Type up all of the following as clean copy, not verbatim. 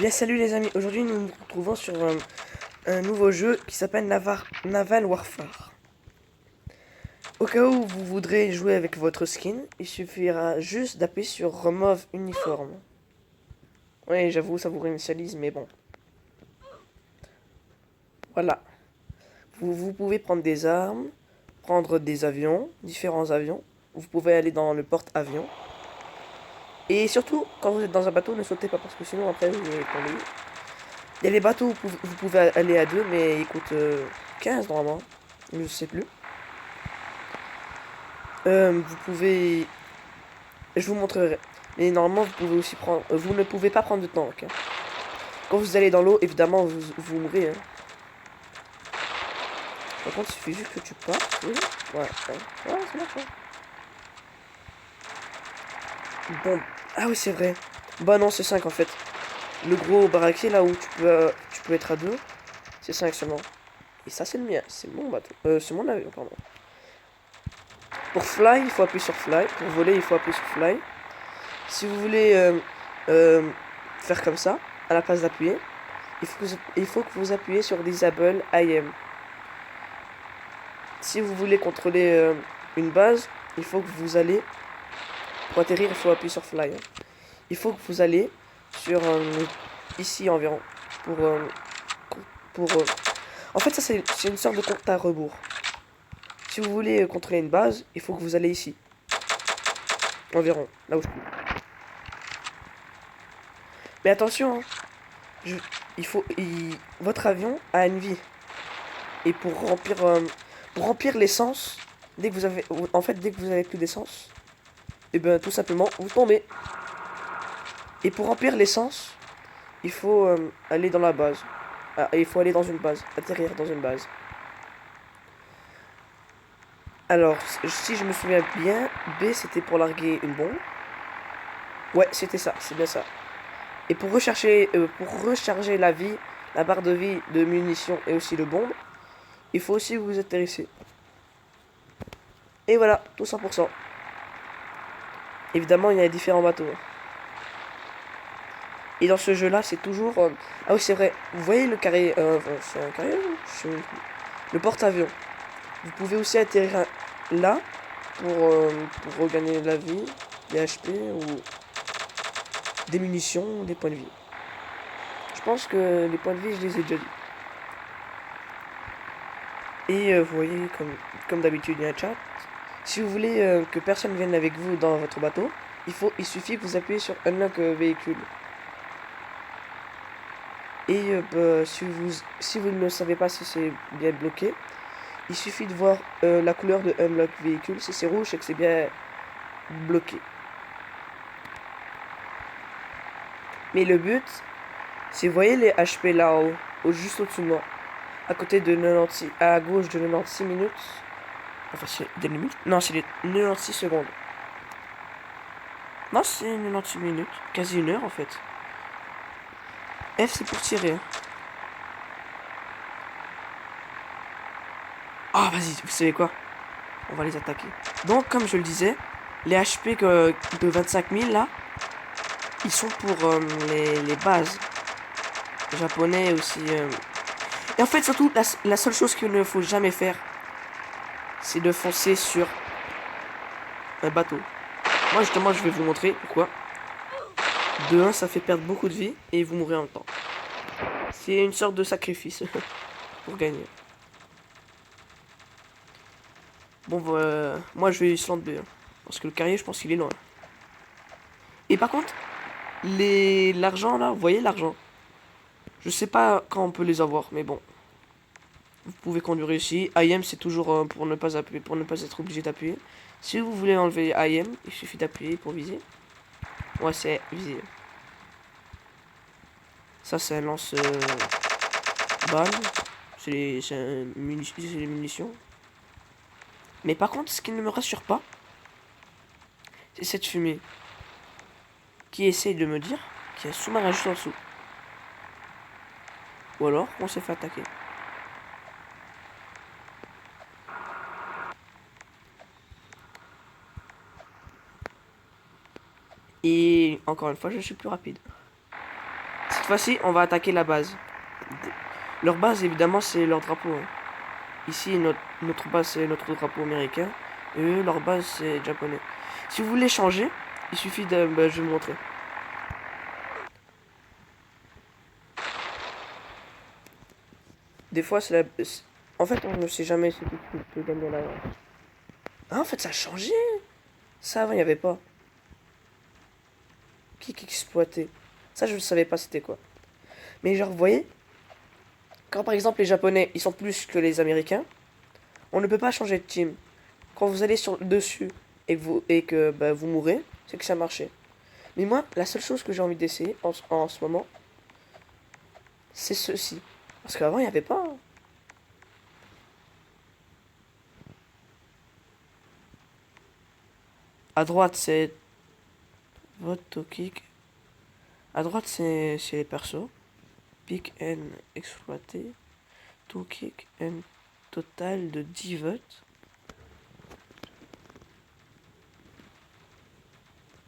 Bien salut les amis, aujourd'hui nous nous retrouvons sur un nouveau jeu qui s'appelle Naval Warfare. Au cas où vous voudrez jouer avec votre skin, il suffira juste d'appuyer sur Remove Uniforme. Oui, j'avoue, ça vous réinitialise, mais bon. Voilà. Vous pouvez prendre des armes, prendre des avions, différents avions. Vous pouvez aller dans le porte-avions. Et surtout, quand vous êtes dans un bateau, ne sautez pas parce que sinon après vous allez tomber. Il y a les bateaux où vous pouvez aller à deux, mais ils coûtent 15 normalement. Je sais plus. Vous pouvez... Je vous montrerai. Mais normalement, vous pouvez aussi prendre... vous ne pouvez pas prendre de tank. Hein. Quand vous allez dans l'eau, évidemment, vous mourrez. Hein. Par contre, il suffit juste que tu partes. Oui. Ouais, ouais. Ouais, ça marche. Bon. Ah oui, c'est vrai. Bah non, c'est 5 en fait. Le gros baraquet, là où tu peux être à deux, c'est 5 seulement. Et ça, c'est le mien. C'est mon bateau. C'est mon avion, pardon. Pour fly, il faut appuyer sur fly. Pour voler, il faut appuyer sur fly. Si vous voulez faire comme ça, à la place d'appuyer, il faut que vous appuyez sur Disable IM. Si vous voulez contrôler une base, il faut que vous allez... Pour atterrir, il faut appuyer sur Fly. Il faut que vous allez sur... ici environ. Pour En fait, ça c'est une sorte de compte à rebours. Si vous voulez contrôler une base, il faut que vous allez ici. Environ, là où je suis. Mais attention, hein, votre avion a une vie. Et pour remplir l'essence, dès que vous avez, en fait, dès que vous avez plus d'essence, et ben tout simplement vous tombez. Et pour remplir l'essence, il faut aller dans la base. Ah, il faut aller dans une base, atterrir dans une base. Alors, si je me souviens bien, B c'était pour larguer une bombe. Ouais, c'était ça, c'est bien ça. Et pour recharger la vie, la barre de vie de munitions et aussi de bombes, il faut aussi vous atterrisser. Et voilà, tout 100%. Évidemment, il y a différents bateaux. Et dans ce jeu-là, c'est toujours... Ah oui, c'est vrai. Vous voyez le carré... c'est un carré le porte-avions. Vous pouvez aussi atterrir là pour regagner la vie, des HP ou des munitions, des points de vie. Je pense que les points de vie, je les ai déjà dit. Et vous voyez, comme d'habitude, il y a un chat. Si vous voulez que personne vienne avec vous dans votre bateau, il suffit que vous appuyez sur Unlock véhicule. Et si vous ne savez pas si c'est bien bloqué, il suffit de voir la couleur de Unlock véhicule. Si c'est rouge, c'est que c'est bien bloqué. Mais le but, c'est, vous voyez les HP là-haut, juste au-dessus de moi, à côté de 96, à gauche de 96 minutes. Enfin, c'est des minutes. Non, c'est les 96 secondes. Non, c'est 96 minutes. Quasi une heure en fait. F, c'est pour tirer. Ah, vas-y, vous savez quoi? On va les attaquer. Donc, comme je le disais, les HP de 25 000 là, ils sont pour les bases. Japonais aussi. Et en fait, surtout, la seule chose qu'il ne faut jamais faire, c'est de foncer sur un bateau. Moi, justement, je vais vous montrer pourquoi. De 1, ça fait perdre beaucoup de vie et vous mourrez en même temps. C'est une sorte de sacrifice pour gagner. Bon, moi, je vais Island B. Hein, parce que le carrier, je pense qu'il est loin. Et par contre, l'argent, là, vous voyez l'argent? Je sais pas quand on peut les avoir, mais bon. Vous pouvez conduire ici. IM, c'est toujours pour ne pas appuyer, pour ne pas être obligé d'appuyer. Si vous voulez enlever IM, il suffit d'appuyer pour viser. Ouais, c'est viser. Ça, c'est un lance-balle. C'est les munitions. Mais par contre, ce qui ne me rassure pas, c'est cette fumée qui essaye de me dire qu'il y a un sous-marin juste en dessous. Ou alors, on s'est fait attaquer. Et encore une fois, je suis plus rapide. fois-ci, on va attaquer la base. Leur base, évidemment, c'est leur drapeau. Hein. Ici, notre base, c'est notre drapeau américain. Et eux, leur base, c'est japonais. Si vous voulez changer, il suffit de... Bah, je vais vous montrer. Des fois, c'est la... En fait, on ne sait jamais ce qui peut gagner là. Ah, en fait, ça a changé. Ça, avant, il n'y avait pas. Qui exploitait. Ça, je ne savais pas c'était quoi. Mais genre, vous voyez, quand par exemple les Japonais, ils sont plus que les Américains, on ne peut pas changer de team. Quand vous allez sur dessus et que bah, vous mourrez, c'est que ça marchait. Mais moi, la seule chose que j'ai envie d'essayer en ce moment, c'est ceci. Parce qu'avant, il n'y avait pas. Hein. À droite, c'est vote to kick. À droite, c'est les persos. Pick and exploiter. To kick and total de 10 votes.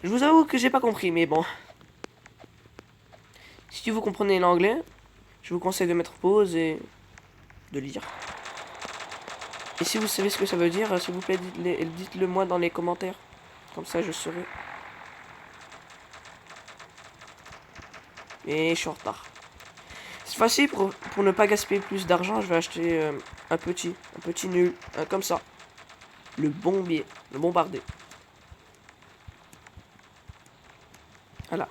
Je vous avoue que j'ai pas compris, mais bon. Si vous comprenez l'anglais, je vous conseille de mettre pause et de lire. Et si vous savez ce que ça veut dire, s'il vous plaît, dites-le moi dans les commentaires. Comme ça, je saurai. Et je suis en retard. Cette fois-ci, pour ne pas gaspiller plus d'argent, je vais acheter un petit nul, comme ça. Le bombier, le bombardé. Voilà.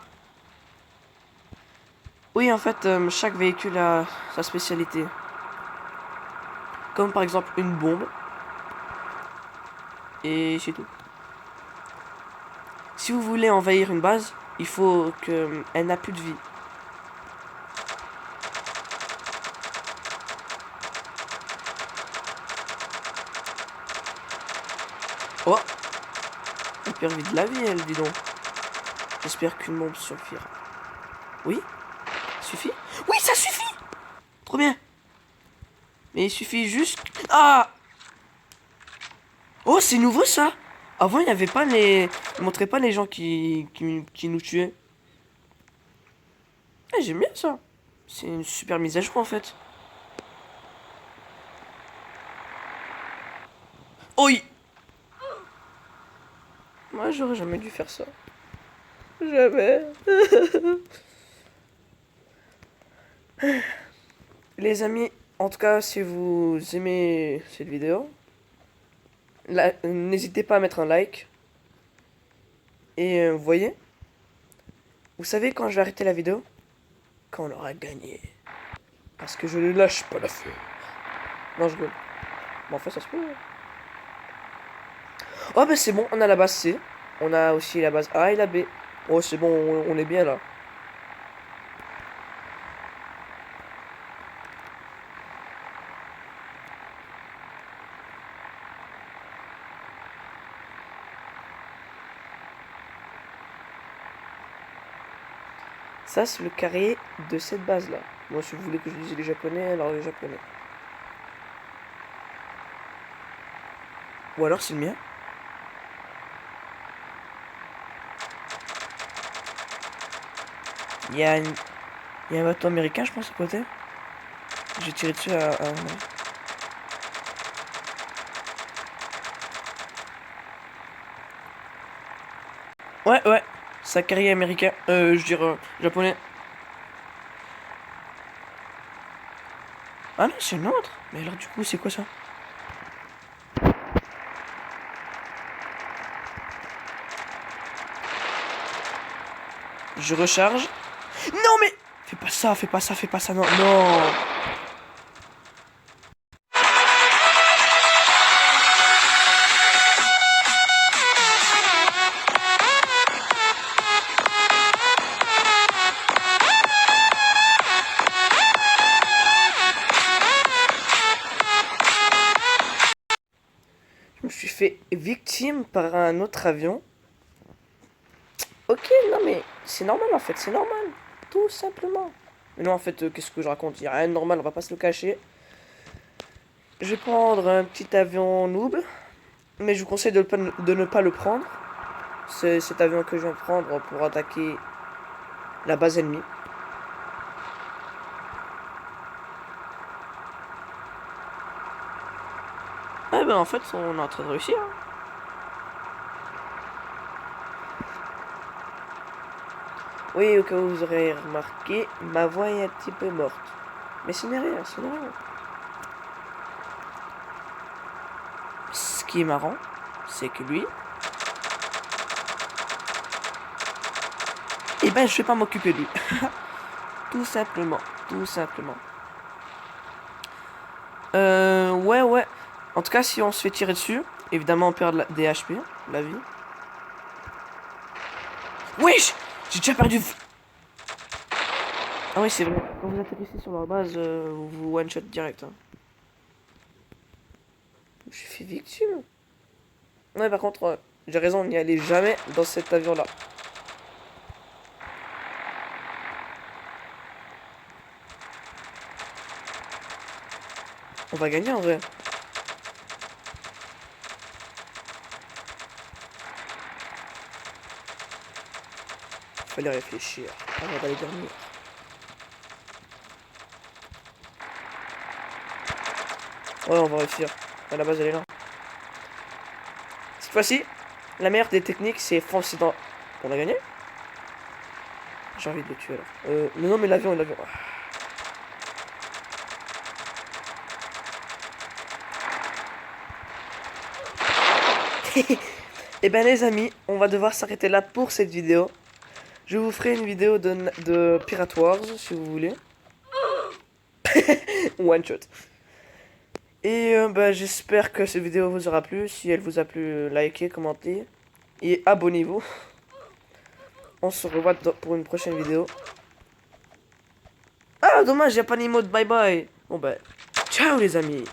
Oui, en fait, chaque véhicule a sa spécialité. Comme par exemple une bombe. Et c'est tout. Si vous voulez envahir une base, il faut qu'elle n'a plus de vie. Oh! Elle perd vite de la vie, elle, dis donc. J'espère qu'une bombe suffira. Oui? Suffit? Oui, ça suffit! Trop bien! Mais il suffit juste... Ah! Oh, c'est nouveau, ça! Avant, il n'y avait pas les... Il montrait pas les gens qui nous tuaient. Ah, j'aime bien ça. C'est une super mise à jour, en fait. Oui! Moi, j'aurais jamais dû faire ça. Jamais. Les amis, en tout cas, si vous aimez cette vidéo, n'hésitez pas à mettre un like. Et vous voyez, vous savez quand je vais arrêter la vidéo? Quand on aura gagné. Parce que je ne lâche pas l'affaire. Non, je gueule. Bon, en fait, ça se peut. Oh, bah c'est bon, on a la base C. On a aussi la base A et la B. Oh, c'est bon, on est bien là. Ça, c'est le carré de cette base-là. Moi, si vous voulez que je dise les japonais, alors les japonais. Ou alors c'est le mien. Il y a un bateau américain, je pense, à côté. J'ai tiré dessus à... Ouais, ouais. Ça carré américain. Je dirais japonais. Ah non, c'est une autre. Mais alors, du coup, c'est quoi ça? Je recharge. Non, mais... Fais pas ça, fais pas ça, fais pas ça, non, non. Je me suis fait victime par un autre avion. Ok, non mais c'est normal en fait, c'est normal. Tout simplement. Mais non, en fait, qu'est-ce que je raconte? Il n'y a rien de normal, on va pas se le cacher. Je vais prendre un petit avion noob. Mais je vous conseille de ne pas le prendre. C'est cet avion que je viens de prendre pour attaquer la base ennemie. Ah ben en fait on est en train de réussir. Oui, au cas où vous aurez remarqué, ma voix est un petit peu morte. Mais ce n'est rien, ce n'est rien. Ce qui est marrant, c'est que lui, eh ben je vais pas m'occuper de lui. Tout simplement, tout simplement. Ouais, ouais. En tout cas, si on se fait tirer dessus, évidemment on perd des HP, la vie. Wesh! J'ai déjà perdu. Ah oui, c'est vrai. Quand vous atterrissez sur leur base, vous one-shot direct. Hein. Je suis fait victime. Ouais, par contre, j'ai raison, on n'y allait jamais dans cet avion-là. On va gagner en vrai. Fallait réfléchir avant d'aller dormir. Ouais, on va réussir. À la base, elle est là. Cette fois-ci, la meilleure des techniques, c'est foncer dans... On a gagné? J'ai envie de le tuer alors. Non, mais l'avion, l'avion. Et ben les amis, on va devoir s'arrêter là pour cette vidéo. Je vous ferai une vidéo de Pirate Wars si vous voulez. One shot. Et bah, j'espère que cette vidéo vous aura plu. Si elle vous a plu, likez, commentez. Et abonnez-vous. On se revoit pour une prochaine vidéo. Ah, dommage, il n'y a pas d'emote bye bye. Bon bah, ciao les amis.